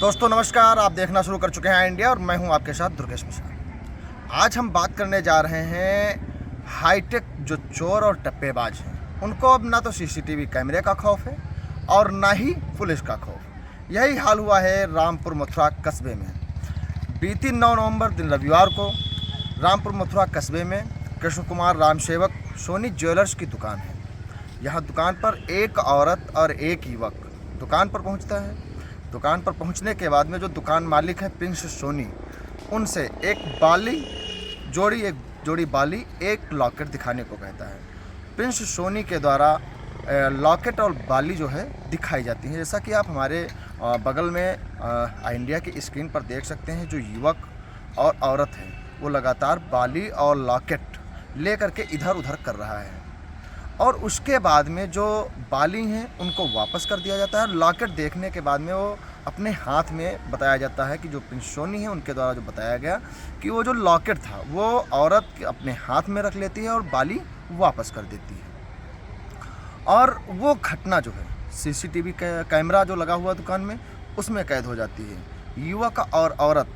दोस्तों नमस्कार, आप देखना शुरू कर चुके हैं इंडिया और मैं हूं आपके साथ दुर्गेश मिश्रा। आज हम बात करने जा रहे हैं हाईटेक जो चोर और टप्पेबाज हैं, उनको अब ना तो सीसीटीवी कैमरे का खौफ है और ना ही पुलिस का खौफ। यही हाल हुआ है रामपुर मथुरा कस्बे में। बीती 9 नवंबर दिन रविवार को रामपुर मथुरा कस्बे में कृष्ण कुमार राम सेवक सोनी ज्वेलर्स की दुकान है। यहाँ दुकान पर एक औरत और एक युवक दुकान पर पहुँचता है। दुकान पर पहुंचने के बाद में जो दुकान मालिक है प्रिंस सोनी, उनसे एक जोड़ी बाली एक लॉकेट दिखाने को कहता है। प्रिंस सोनी के द्वारा लॉकेट और बाली जो है दिखाई जाती है। जैसा कि आप हमारे बगल में इंडिया की स्क्रीन पर देख सकते हैं, जो युवक और औरत है वो लगातार बाली और लॉकेट ले करके इधर उधर कर रहा है और उसके बाद में जो बाली हैं उनको वापस कर दिया जाता है। लॉकेट देखने के बाद में वो अपने हाथ में बताया जाता है कि जो प्रिंस सोनी है उनके द्वारा जो बताया गया कि वो जो लॉकेट था वो औरत अपने हाथ में रख लेती है और बाली वापस कर देती है। और वो घटना जो है सीसीटीवी कैमरा जो लगा हुआ दुकान में उसमें कैद हो जाती है। युवक और औरत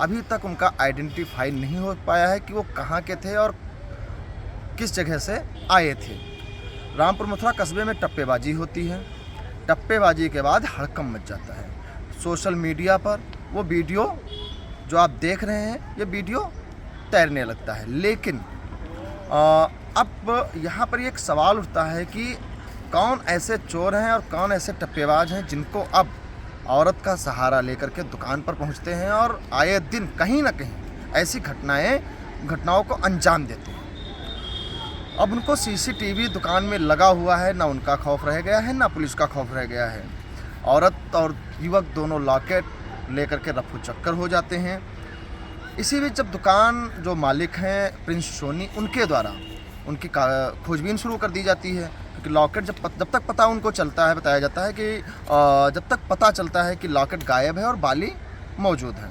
अभी तक उनका आइडेंटिफाई नहीं हो पाया है कि वो कहाँ के थे और किस जगह से आए थे। रामपुर मथुरा कस्बे में टप्पेबाजी होती है। टप्पेबाजी के बाद हड़कंप मच जाता है। सोशल मीडिया पर वो वीडियो जो आप देख रहे हैं, ये वीडियो तैरने लगता है। लेकिन अब यहाँ पर एक सवाल उठता है कि कौन ऐसे चोर हैं और कौन ऐसे टप्पेबाज हैं जिनको अब औरत का सहारा लेकर के दुकान पर पहुँचते हैं और आए दिन कहीं ना कहीं ऐसी घटनाओं को अंजाम देते हैं। अब उनको सीसीटीवी दुकान में लगा हुआ है, ना उनका खौफ रह गया है ना पुलिस का खौफ रह गया है। औरत और युवक दोनों लॉकेट लेकर के रफू चक्कर हो जाते हैं। इसी बीच जब दुकान जो मालिक हैं प्रिंस सोनी, उनके द्वारा उनकी खोजबीन शुरू कर दी जाती है, क्योंकि लॉकेट जब तक पता उनको चलता है, बताया जाता है कि जब तक पता चलता है कि लॉकेट गायब है और बाली मौजूद है,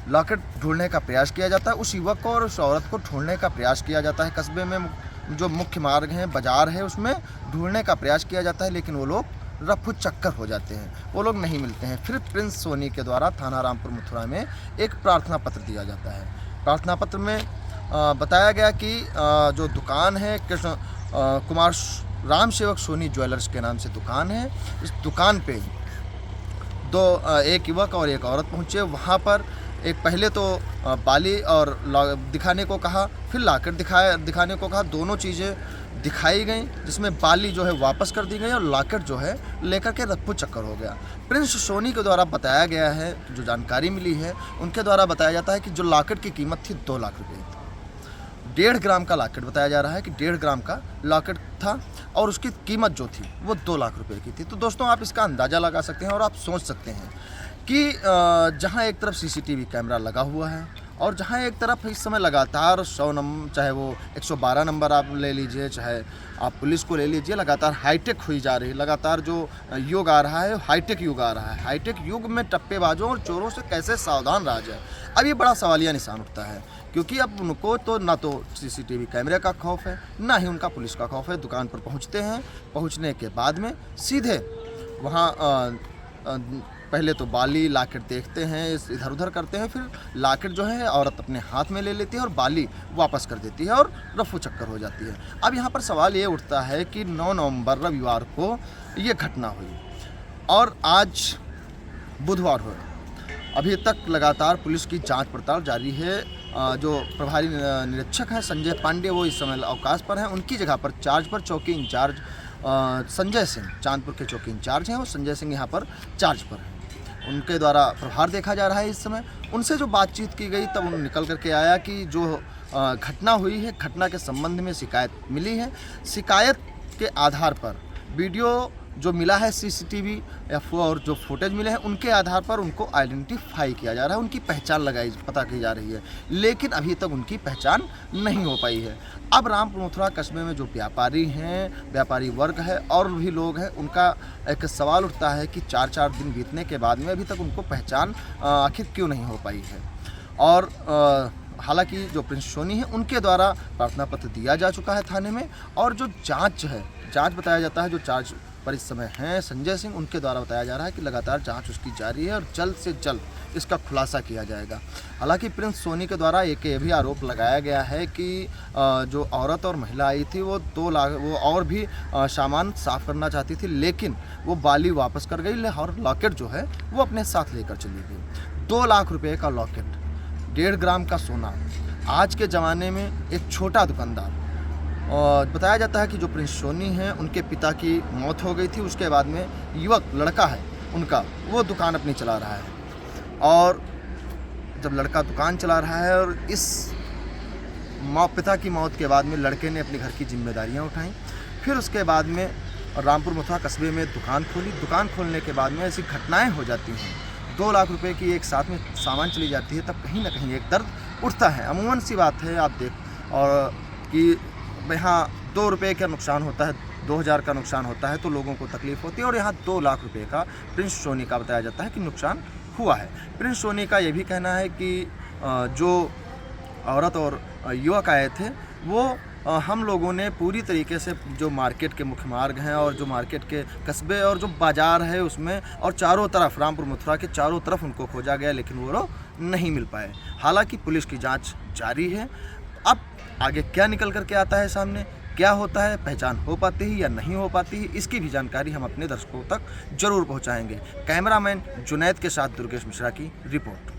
लॉकेट ढूंढने का प्रयास किया जाता है। उस युवक को और उस औरत को ढूंढने का प्रयास किया जाता है। कस्बे में जो मुख्य मार्ग है, बाज़ार है, उसमें ढूंढने का प्रयास किया जाता है, लेकिन वो लोग रफू चक्कर हो जाते हैं, वो लोग नहीं मिलते हैं। फिर प्रिंस सोनी के द्वारा थाना रामपुर मथुरा में एक प्रार्थना पत्र दिया जाता है। प्रार्थना पत्र में बताया गया कि जो दुकान है कृष्ण कुमार राम सेवक सोनी ज्वेलर्स के नाम से दुकान है। इस दुकान पे एक युवक और एक औरत पहुँचे। वहाँ पर एक पहले तो बाली और दिखाने को कहा, फिर लॉकेट दिखाने को कहा। दोनों चीज़ें दिखाई गई, जिसमें बाली जो है वापस कर दी गई और लॉकेट जो है लेकर के रफू चक्कर हो गया। प्रिंस सोनी के द्वारा बताया गया है, जो जानकारी मिली है उनके द्वारा बताया जाता है कि जो लॉकेट की कीमत थी 2 लाख रुपये थी। 1.5 ग्राम का लॉकेट बताया जा रहा है कि 1.5 ग्राम का लॉकेट था और उसकी कीमत जो थी वो 2 लाख रुपये की थी। तो दोस्तों आप इसका अंदाज़ा लगा सकते हैं और आप सोच सकते हैं कि जहाँ एक तरफ सीसीटीवी कैमरा लगा हुआ है और जहाँ एक तरफ इस समय लगातार 100 नंबर, चाहे वो 112 नंबर आप ले लीजिए, चाहे आप पुलिस को ले लीजिए, लगातार हाईटेक हुई जा रही है। लगातार जो युग आ रहा है हाईटेक युग आ रहा है। हाईटेक युग में टप्पेबाजों और चोरों से कैसे सावधान रहा जाए, अब ये बड़ा सवालिया निशान उठता है, क्योंकि अब उनको तो ना तो सीसीटीवी कैमरे का खौफ है, ना ही उनका पुलिस का खौफ है। दुकान पर पहुँचते हैं, पहुँचने के बाद में सीधे वहाँ पहले तो बाली लॉकेट देखते हैं, इधर उधर करते हैं, फिर लॉकेट जो है औरत अपने हाथ में ले लेती है और बाली वापस कर देती है और रफू चक्कर हो जाती है। अब यहाँ पर सवाल ये उठता है कि 9 नवंबर रविवार को ये घटना हुई और आज बुधवार हो, अभी तक लगातार पुलिस की जांच पड़ताल जारी है। जो प्रभारी निरीक्षक हैं संजय पांडे, वो इस समय अवकाश पर हैं। उनकी जगह पर चार्ज पर चौकी इंचार्ज संजय सिंह, चांदपुर के चौकी इंचार्ज हैं, और संजय सिंह यहाँ पर चार्ज पर हैं। उनके द्वारा प्रभार देखा जा रहा है इस समय। उनसे जो बातचीत की गई तब उन्होंने निकल करके आया कि जो घटना हुई है, घटना के संबंध में शिकायत मिली है। शिकायत के आधार पर वीडियो जो मिला है सीसीटीवी और जो फुटेज मिले हैं उनके आधार पर उनको आइडेंटिफाई किया जा रहा है, उनकी पहचान पता की जा रही है, लेकिन अभी तक उनकी पहचान नहीं हो पाई है। अब रामपुर मथुरा कस्बे में जो व्यापारी हैं, व्यापारी वर्ग है और भी लोग हैं, उनका एक सवाल उठता है कि 4 दिन बीतने के बाद में अभी तक उनको पहचान आखिर क्यों नहीं हो पाई है। और हालांकि जो प्रिंस सोनी है उनके द्वारा प्रार्थना पत्र दिया जा चुका है थाने में, और जो जांच है, जांच बताया जाता है, जो पर इस समय हैं संजय सिंह। उनके द्वारा बताया जा रहा है कि लगातार जांच उसकी जारी है और जल्द से जल्द इसका खुलासा किया जाएगा। हालांकि प्रिंस सोनी के द्वारा एक ये भी आरोप लगाया गया है कि जो औरत और महिला आई थी वो 2 लाख वो और भी सामान साफ़ करना चाहती थी, लेकिन वो बाली वापस कर गई और लॉकेट जो है वो अपने साथ लेकर चली गई। 2 लाख रुपए का लॉकेट, 1.5 ग्राम का सोना। आज के ज़माने में एक छोटा दुकानदार, और बताया जाता है कि जो प्रिंस सोनी हैं उनके पिता की मौत हो गई थी, उसके बाद में युवक लड़का है उनका, वो दुकान अपनी चला रहा है। और जब लड़का दुकान चला रहा है और इस पिता की मौत के बाद में लड़के ने अपने घर की जिम्मेदारियां उठाई, फिर उसके बाद में रामपुर मथुरा कस्बे में दुकान खोली। दुकान खोलने के बाद में ऐसी घटनाएं हो जाती हैं, 2 लाख रुपए की एक साथ में सामान चली जाती है, तब कहीं ना कहीं एक दर्द उठता है। अमूमन सी बात है, आप देख और कि यहाँ 2 रुपये का नुकसान होता है, 2000 का नुकसान होता है तो लोगों को तकलीफ़ होती है, और यहाँ 2 लाख रुपए का प्रिंस सोनी का बताया जाता है कि नुकसान हुआ है। प्रिंस सोनी का ये भी कहना है कि जो औरत और युवक आए थे वो हम लोगों ने पूरी तरीके से जो मार्केट के मुख्य मार्ग हैं और जो मार्केट के कस्बे और जो बाज़ार है उसमें और चारों तरफ रामपुर मथुरा के चारों तरफ उनको खोजा गया, लेकिन वो लोग नहीं मिल पाए। हालांकि पुलिस की जांच जारी है। अब आगे क्या निकल कर के आता है सामने, क्या होता है, पहचान हो पाती है या नहीं हो पाती है, इसकी भी जानकारी हम अपने दर्शकों तक जरूर पहुंचाएंगे। कैमरामैन जुनैद के साथ दुर्गेश मिश्रा की रिपोर्ट।